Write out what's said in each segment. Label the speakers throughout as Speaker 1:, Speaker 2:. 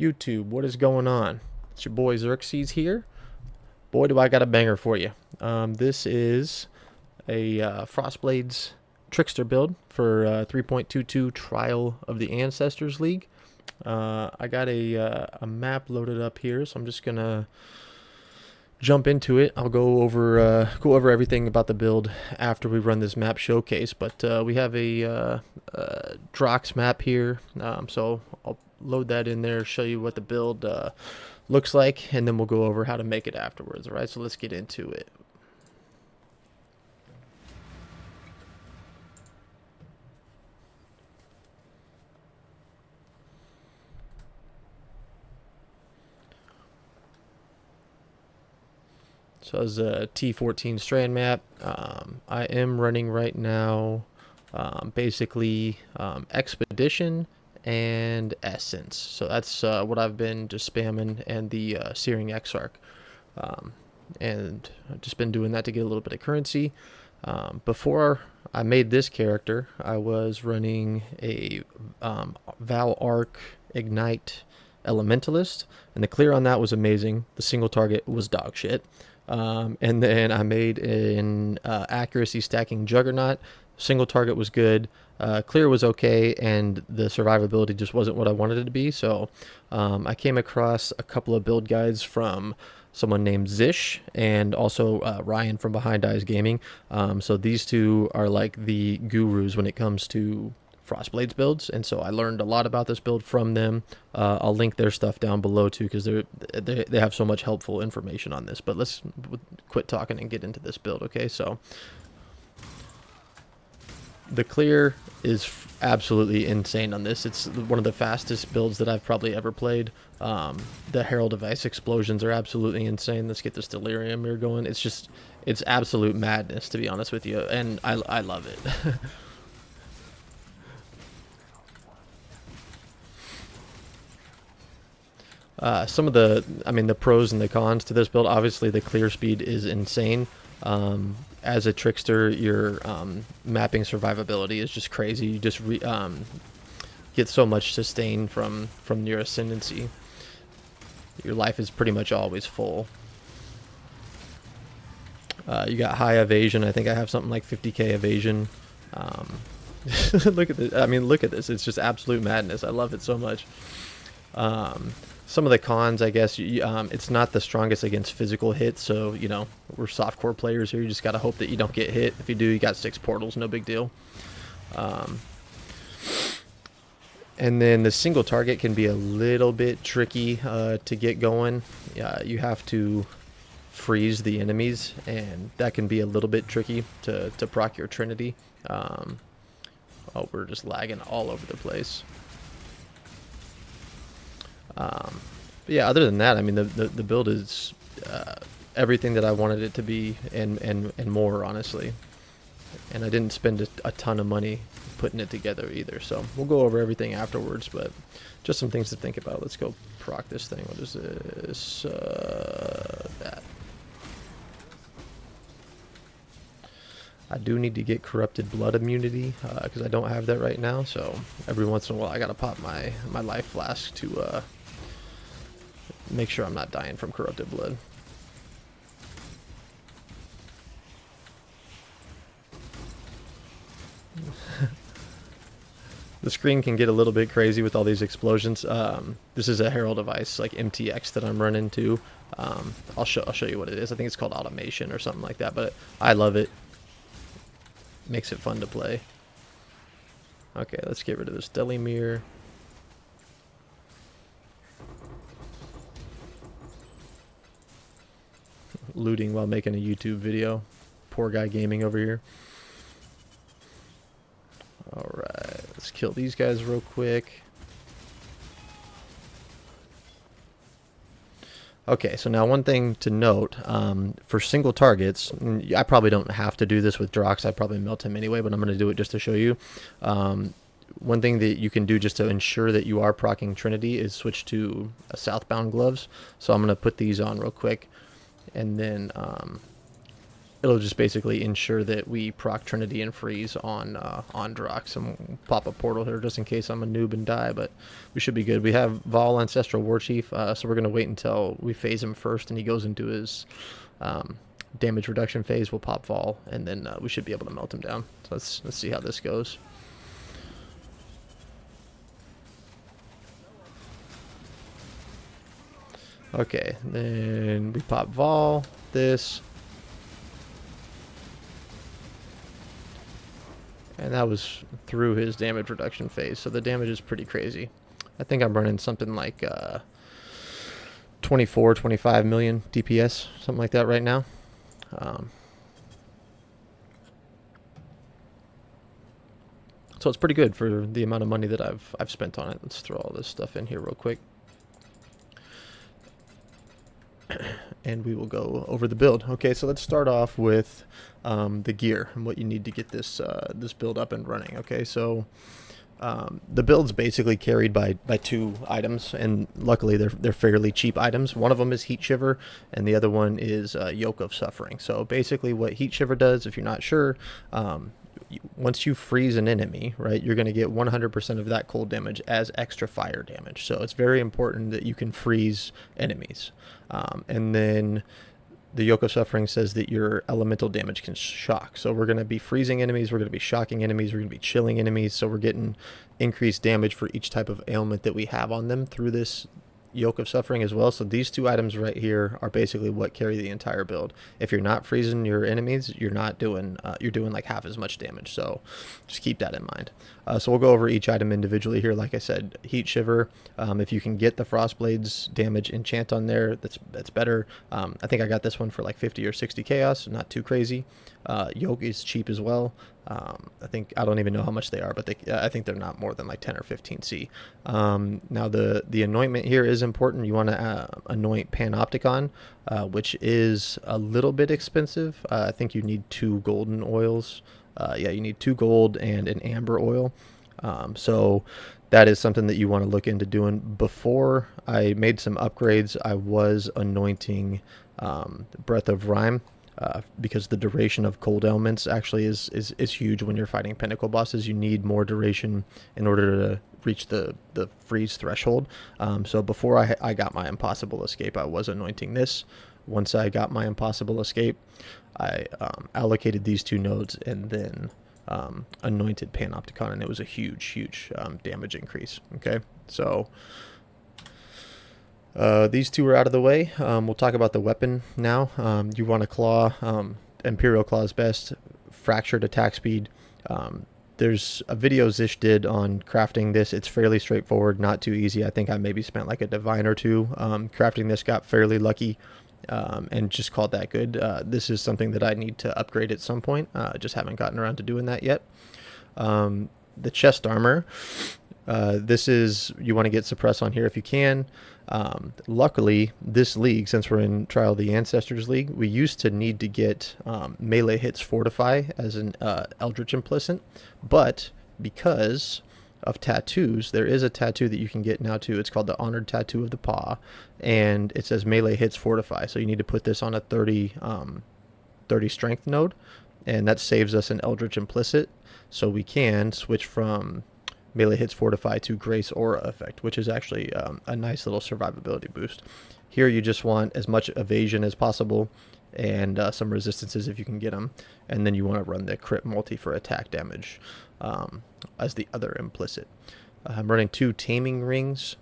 Speaker 1: YouTube, what is going on? It's your boy Xerxes here. Boy, do I got a banger for you. This is a Frostblades Trickster build for 3.22 Trial of the Ancestors League. I got a map loaded up here, so I'm just gonna jump into it. I'll go over everything about the build after we run this map showcase. But we have a Drox map here, so I'll load that in there, show you what the build looks like, and then we'll go over how to make it afterwards. All right, so let's get into it. So as a T14 strand map, I am running right now basically Expedition and Essence. So that's what I've been just spamming, and the Searing Exarch. And I've just been doing that to get a little bit of currency. Before I made this character, I was running a Val Arc Ignite Elementalist, and the clear on that was amazing. The single target was dog shit. And then I made an accuracy stacking Juggernaut. Single target was good. Clear was okay, and the survivability just wasn't what I wanted it to be. So I came across a couple of build guides from someone named Zish, and also Ryan from Behind Eyes Gaming. So these two are like the gurus when it comes to Frostblades builds, and so I learned a lot about this build from them. I'll link their stuff down below too, because they have so much helpful information on this. But let's quit talking and get into this build. Okay, so the clear is absolutely insane on this. It's one of the fastest builds that I've probably ever played. The Herald of Ice explosions are absolutely insane. Let's get this delirium here going. It's absolute madness, to be honest with you, and I love it. Some of the pros and the cons to this build, obviously the clear speed is insane. As a trickster, your mapping survivability is just crazy. You just get so much sustain from your ascendancy. Your life is pretty much always full. You got high evasion. I think I have something like 50k evasion. Look at this. I mean, look at this. It's just absolute madness. I love it so much. Some of the cons, I guess, it's not the strongest against physical hits, so, you know, we're softcore players here. You just got to hope that you don't get hit. If you do, you got 6 portals, no big deal. And then the single target can be a little bit tricky to get going. You have to freeze the enemies, and that can be a little bit tricky to proc your Trinity. Oh, we're just lagging all over the place. But yeah, other than that, I mean, the build is everything that I wanted it to be, and more, honestly. And I didn't spend a ton of money putting it together either. So we'll go over everything afterwards, but just some things to think about. Let's go proc this thing. What is this? That. I do need to get corrupted blood immunity, because I don't have that right now. So every once in a while, I gotta pop my life flask to make sure I'm not dying from corrupted blood. The screen can get a little bit crazy with all these explosions. This is a Herald of Ice, like MTX, that I'm running to. I'll show you what it is. I think it's called Automation or something like that, but I love it. Makes it fun to play. Okay, let's get rid of this deli mirror. Looting while making a YouTube video. Poor guy gaming over here. Alright, let's kill these guys real quick. Okay, so now one thing to note, for single targets, I probably don't have to do this with Drox, I'd probably melt him anyway, but I'm going to do it just to show you. One thing that you can do just to ensure that you are proccing Trinity is switch to southbound gloves. So I'm going to put these on real quick, and then it'll just basically ensure that we proc Trinity and freeze on Drox, and we'll pop a portal here just in case I'm a noob and die, but we should be good. We have Vol Ancestral Warchief, so we're going to wait until we phase him first and he goes into his damage reduction phase. We'll pop Vol, and then we should be able to melt him down. So let's see how this goes. Okay, then we pop Vol, this. And that was through his damage reduction phase, so the damage is pretty crazy. I think I'm running something like 24, 25 million DPS, something like that right now. So it's pretty good for the amount of money that I've spent on it. Let's throw all this stuff in here real quick. And we will go over the build. Okay, so let's start off with the gear and what you need to get this this build up and running. Okay, so the build's basically carried by 2 items, and luckily they're fairly cheap items. One of them is Heat Shiver, and the other one is Yoke of Suffering. So basically what Heat Shiver does, if you're not sure, once you freeze an enemy, right, you're going to get 100% of that cold damage as extra fire damage. So it's very important that you can freeze enemies. And then the Yoke of Suffering says that your elemental damage can shock. So we're going to be freezing enemies, we're going to be shocking enemies, we're going to be chilling enemies. So we're getting increased damage for each type of ailment that we have on them through this Yoke of Suffering as well. So these 2 items right here are basically what carry the entire build. If you're not freezing your enemies, you're not doing you're doing like half as much damage. So just keep that in mind. So we'll go over each item individually here. Like I said, Heat Shiver. If you can get the Frostblade's damage enchant on there, that's better. I think I got this one for like 50 or 60 chaos, not too crazy. Yoke is cheap as well. I don't even know how much they are, but I think they're not more than like 10 or 15 C. Now the anointment here is important. You want to anoint Panopticon, which is a little bit expensive. I think you need 2 golden oils. Yeah, you need 2 gold and an amber oil. So that is something that you want to look into doing. Before I made some upgrades, I was anointing Breath of Rime. Because the duration of cold elements actually is huge when you're fighting pinnacle bosses. You need more duration in order to reach the freeze threshold. So before I got my Impossible Escape, I was anointing this. Once I got my Impossible Escape, I allocated these 2 nodes and then anointed Panopticon, and it was a huge damage increase. Okay, so these 2 are out of the way. We'll talk about the weapon now. You want to claw. Imperial Claw is best. Fractured attack speed. There's a video Zish did on crafting this. It's fairly straightforward, not too easy. I think I maybe spent like a divine or 2 crafting this. Got fairly lucky and just called that good. This is something that I need to upgrade at some point. Just haven't gotten around to doing that yet. The chest armor. This is, you want to get suppress on here if you can. Luckily, this league, since we're in Trial of the Ancestors League, we used to need to get melee hits fortify as an Eldritch Implicit, but because of tattoos, there is a tattoo that you can get now too. It's called the Honored Tattoo of the Paw, and it says melee hits fortify. So you need to put this on a 30 strength node, and that saves us an Eldritch Implicit, so we can switch from melee hits fortify to Grace Aura effect, which is actually a nice little survivability boost. Here you just want as much evasion as possible and some resistances if you can get them, and then you want to run the crit multi for attack damage as the other implicit. I'm running 2 taming rings.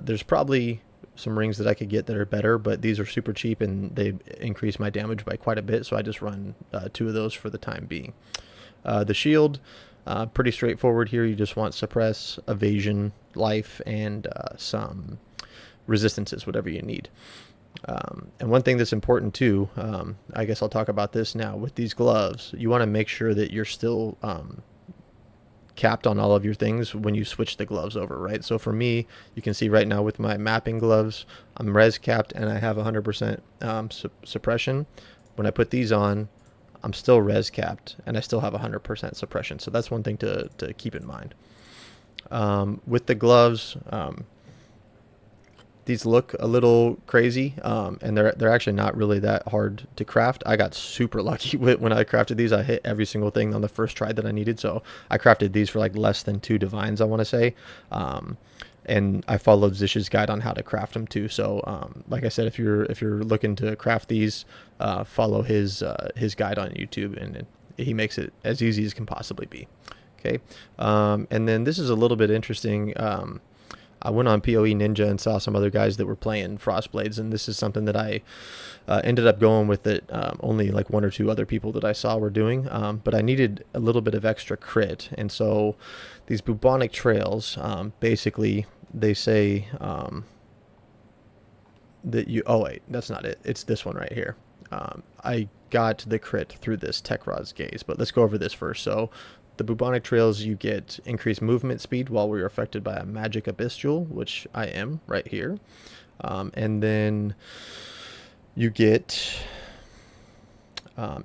Speaker 1: There's probably some rings that I could get that are better, but these are super cheap and they increase my damage by quite a bit, so I just run 2 of those for the time being. The shield, pretty straightforward here. You just want suppress, evasion, life, and some resistances, whatever you need. And one thing that's important too, I guess I'll talk about this now with these gloves. You want to make sure that you're still capped on all of your things when you switch the gloves over, right? So for me, you can see right now with my mapping gloves, I'm res capped and I have 100% suppression. When I put these on, I'm still res capped and I still have 100% suppression. So that's one thing to keep in mind. With the gloves, these look a little crazy, and they're actually not really that hard to craft. I got super lucky with when I crafted these. I hit every single thing on the first try that I needed, so I crafted these for like less than 2 divines, I want to say. And I followed Zish's guide on how to craft them too. So, like I said, if you're looking to craft these, follow his guide on YouTube, and he makes it as easy as can possibly be. Okay, and then this is a little bit interesting. I went on PoE Ninja and saw some other guys that were playing Frostblades, and this is something that I ended up going with it. Only like 1 or 2 other people that I saw were doing, but I needed a little bit of extra crit, and so these bubonic trails, basically, they say that you. Oh wait, that's not it. It's this one right here. I got the crit through this Tekrod's Gaze, but let's go over this first. So the bubonic trails, you get increased movement speed while we are affected by a magic abyss jewel, which I am right here. And then you get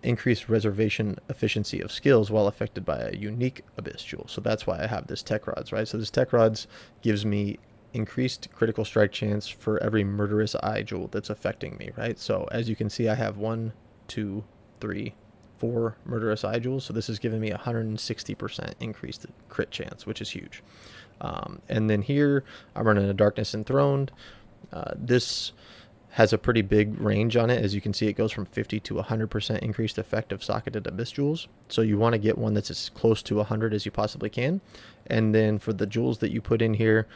Speaker 1: increased reservation efficiency of skills while affected by a unique abyss jewel. So that's why I have this Tekrod's, right? So this Tekrod's gives me increased critical strike chance for every murderous eye jewel that's affecting me, right? So as you can see, I have 1, 2, 3, 4 murderous eye jewels, so this is giving me 160% increased crit chance, which is huge. And then here I'm running a Darkness Enthroned. This has a pretty big range on it. As you can see, it goes from 50 to 100% increased effect of socketed abyss jewels. So you want to get one that's as close to 100 as you possibly can. And then for the jewels that you put in here,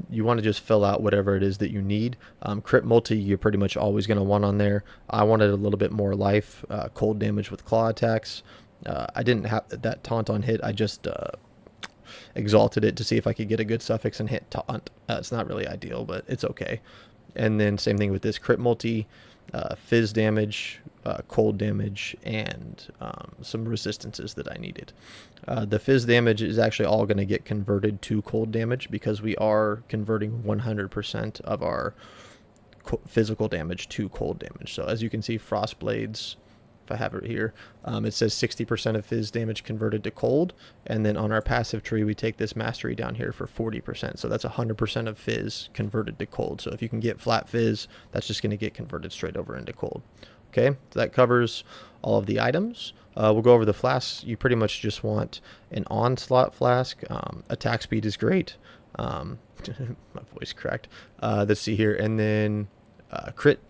Speaker 1: you want to just fill out whatever it is that you need. Crit multi, you're pretty much always going to want on there. I wanted a little bit more life, cold damage with claw attacks. I didn't have that taunt on hit. I just exalted it to see if I could get a good suffix and hit taunt. It's not really ideal, but it's okay. And then same thing with this crit multi, fizz damage, cold damage, and some resistances that I needed. The fizz damage is actually all going to get converted to cold damage because we are converting 100% of our physical damage to cold damage. So as you can see, Frostblades, if I have it here, it says 60% of fizz damage converted to cold, and then on our passive tree we take this mastery down here for 40%, so that's 100% of fizz converted to cold. So if you can get flat fizz, that's just going to get converted straight over into cold. Okay, so that covers all of the items. We'll go over the flasks. You pretty much just want an onslaught flask. Attack speed is great. My voice cracked. Let's see here, and then crit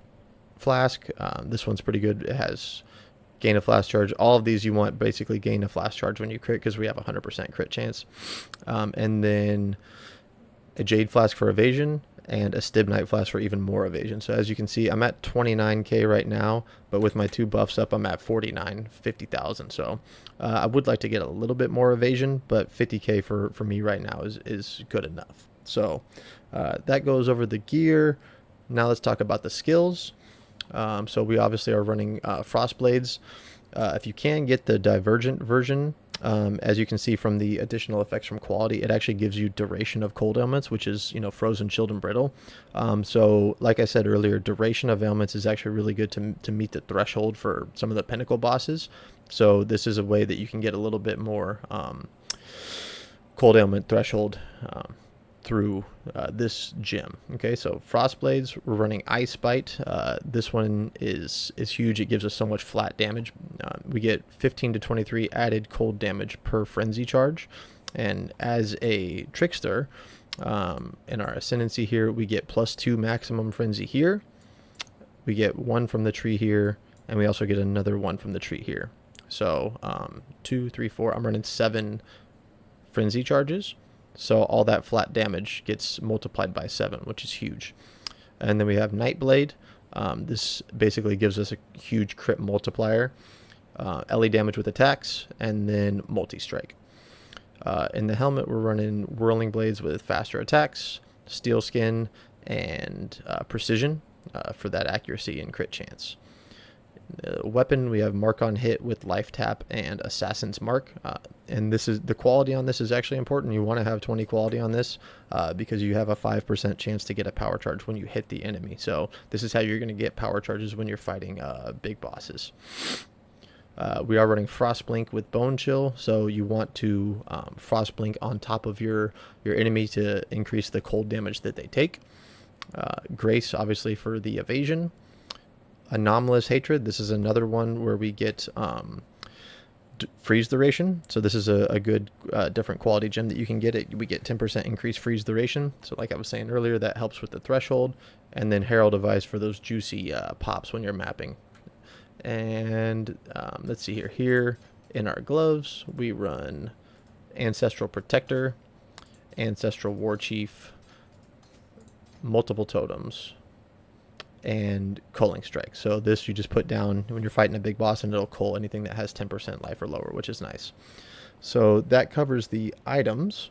Speaker 1: flask. This one's pretty good. It has gain a flash charge. All of these you want basically gain a flash charge when you crit because we have 100% crit chance. And then a Jade Flask for evasion and a Stibnite Flask for even more evasion. So as you can see, I'm at 29k right now, but with my 2 buffs up, I'm at 50,000. So I would like to get a little bit more evasion, but 50k for me right now is good enough. So that goes over the gear. Now let's talk about the skills. So we obviously are running Frostblades. If you can get the Divergent version, as you can see from the additional effects from quality, it actually gives you duration of cold ailments, which is, frozen, chilled, and brittle. So like I said earlier, duration of ailments is actually really good to meet the threshold for some of the pinnacle bosses. So this is a way that you can get a little bit more cold ailment threshold through this gem. Okay, so Frostblades, we're running Ice Bite. This one is huge. It gives us so much flat damage. We get 15 to 23 added cold damage per frenzy charge, and as a Trickster, in our Ascendancy here, we get +2 maximum frenzy here. We get 1 from the tree here, and we also get another 1 from the tree here. So 2, 3, 4. I'm running 7 frenzy charges. So all that flat damage gets multiplied by 7, which is huge. And then we have Nightblade. This basically gives us a huge crit multiplier, LE damage with attacks, and then multi-strike. In the helmet, we're running Whirling Blades with faster attacks, Steel Skin, and Precision for that accuracy and crit chance. Weapon, we have Mark on Hit with Life Tap and Assassin's Mark, and this is the quality on this is actually important. You want to have 20 quality on this because you have a 5% chance to get a power charge when you hit the enemy. So this is how you're going to get power charges when you're fighting big bosses. We are running Frostblink with Bone Chill, so you want to Frostblink on top of your enemy to increase the cold damage that they take. Grace, obviously, for the evasion. Anomalous Hatred. This is another one where we get freeze duration. So this is a good different quality gem that you can get it. We get 10% increased freeze duration. So like I was saying earlier, that helps with the threshold. And then Herald Device for those juicy pops when you're mapping. And let's see here. Here in our gloves, we run Ancestral Protector, Ancestral War Chief, multiple totems, and culling strike. So this you just put down when you're fighting a big boss, and it'll cull anything that has 10% life or lower, which is nice. So that covers the items.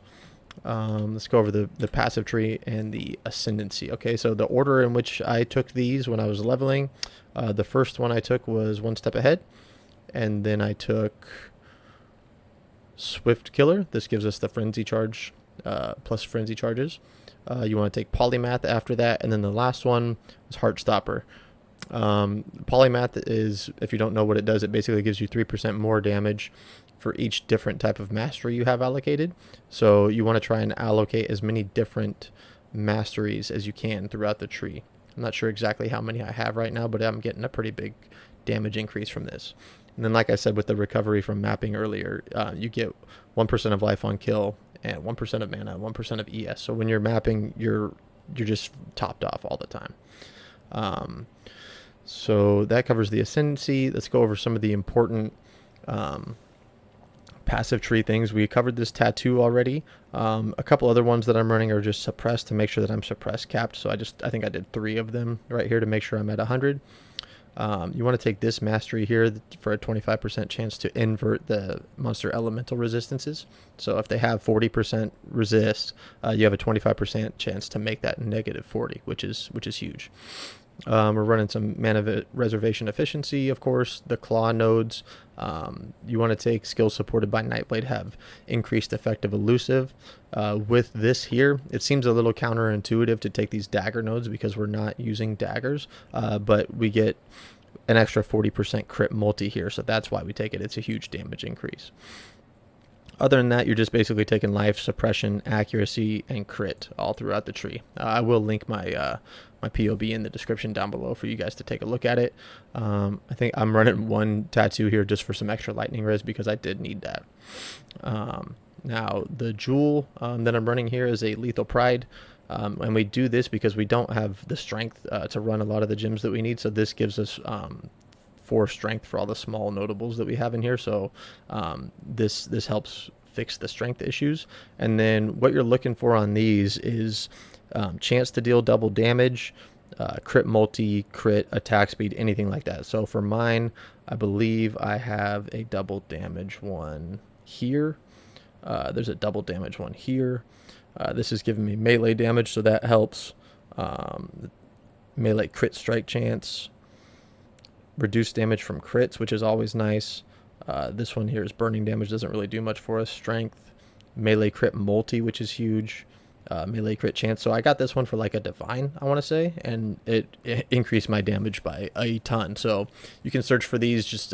Speaker 1: Let's go over the passive tree and the ascendancy. Okay, so the order in which I took these when I was leveling, the first one I took was One Step Ahead, and then I took Swift Killer. This gives us the frenzy charge plus frenzy charges. You want to take Polymath after that, and then the last one is Heartstopper. Polymath is, if you don't know what it does, it basically gives you 3% more damage for each different type of mastery you have allocated. So you want to try and allocate as many different masteries as you can throughout the tree. I'm not sure exactly how many I have right now, but I'm getting a pretty big damage increase from this. And then, like I said, with the recovery from mapping earlier, you get 1% of life on kill and 1% of mana, 1% of ES. So when you're mapping, you're just topped off all the time. So that covers the ascendancy. Let's go over some of the important passive tree things. We covered this tattoo already. A couple other ones that I'm running are just suppressed to make sure that I'm suppress capped. So I think I did 3 of them right here to make sure I'm at 100. You want to take this mastery here for a 25% chance to invert the monster elemental resistances. So if they have 40% resist, you have a 25% chance to make that negative 40, which is huge. We're running some mana reservation efficiency, of course. The claw nodes, you want to take skills supported by Nightblade have increased effective elusive. With this here, it seems a little counterintuitive to take these dagger nodes because we're not using daggers, but we get an extra 40% crit multi here, so that's why we take it. It's a huge damage increase. Other than that, you're just basically taking life, suppression, accuracy, and crit all throughout the tree. I will link my my POB in the description down below for you guys to take a look at it. I think I'm running 1 tattoo here just for some extra lightning res because I did need that. Now, the jewel that I'm running here is a Lethal Pride. And we do this because we don't have the strength to run a lot of the gems that we need. So this gives us 4 strength for all the small notables that we have in here. So this helps fix the strength issues. And then what you're looking for on these is chance to deal double damage, crit multi, crit, attack speed, anything like that. So for mine, I believe I have a double damage one here. There's a double damage one here. This is giving me melee damage, so that helps. Melee crit strike chance. Reduced damage from crits, which is always nice. This one here is burning damage, doesn't really do much for us. Strength. Melee crit multi, which is huge. Melee crit chance. So I got this one for like a divine, I want to say, and it increased my damage by a ton. So you can search for these, just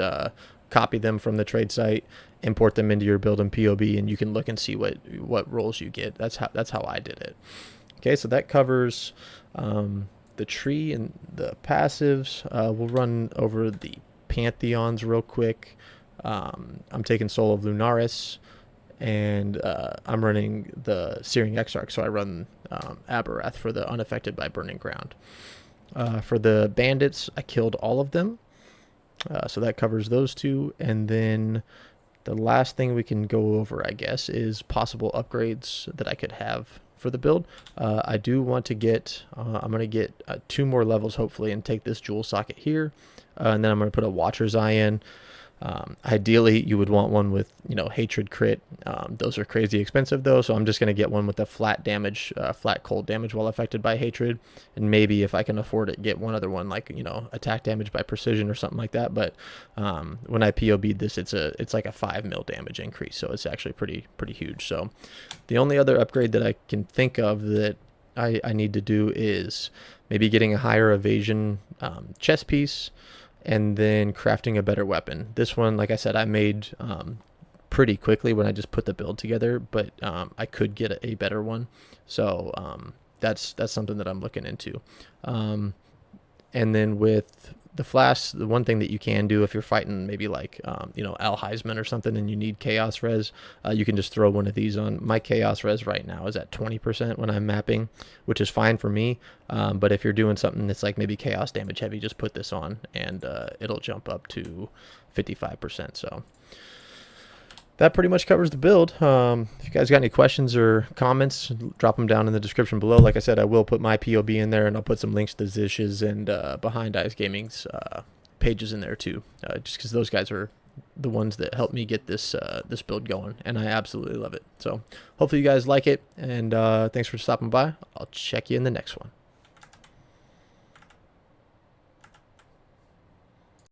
Speaker 1: copy them from the trade site, import them into your build and POB, and you can look and see what rolls you get. That's how I did it. Okay, so that covers the tree and the passives. We'll run over the pantheons real quick. I'm taking Soul of Lunaris, and I'm running the Searing Exarch, so I run Aberrath for the unaffected by burning ground. For the bandits, I killed all of them. So that covers those 2. And then the last thing we can go over, I guess, is possible upgrades that I could have for the build. I do want to get, I'm going to get 2 more levels, hopefully, and take this jewel socket here. And then I'm going to put a Watcher's Eye in. Ideally, you would want one with, hatred crit. Those are crazy expensive, though, so I'm just going to get one with a flat damage, flat cold damage while affected by hatred. And maybe if I can afford it, get one other one like, attack damage by precision or something like that. But when I POB'd this, it's like a 5 mil damage increase, so it's actually pretty huge. So the only other upgrade that I can think of that I need to do is maybe getting a higher evasion chest piece, and then crafting a better weapon. This one, like I said, I made pretty quickly when I just put the build together, but I could get a better one. So that's something that I'm looking into. And then with the flash, the one thing that you can do if you're fighting maybe like Al Heisman or something and you need chaos res, you can just throw one of these on. My chaos res right now is at 20% when I'm mapping, which is fine for me. But if you're doing something that's like maybe chaos damage heavy, just put this on and it'll jump up to 55%. So that pretty much covers the build. If you guys got any questions or comments, drop them down in the description below. Like I said, I will put my POB in there, and I'll put some links to Zish's and Behind Eyes Gaming's pages in there too, just because those guys are the ones that helped me get this this build going, and I absolutely love it. So hopefully you guys like it, and thanks for stopping by. I'll check you in the next one.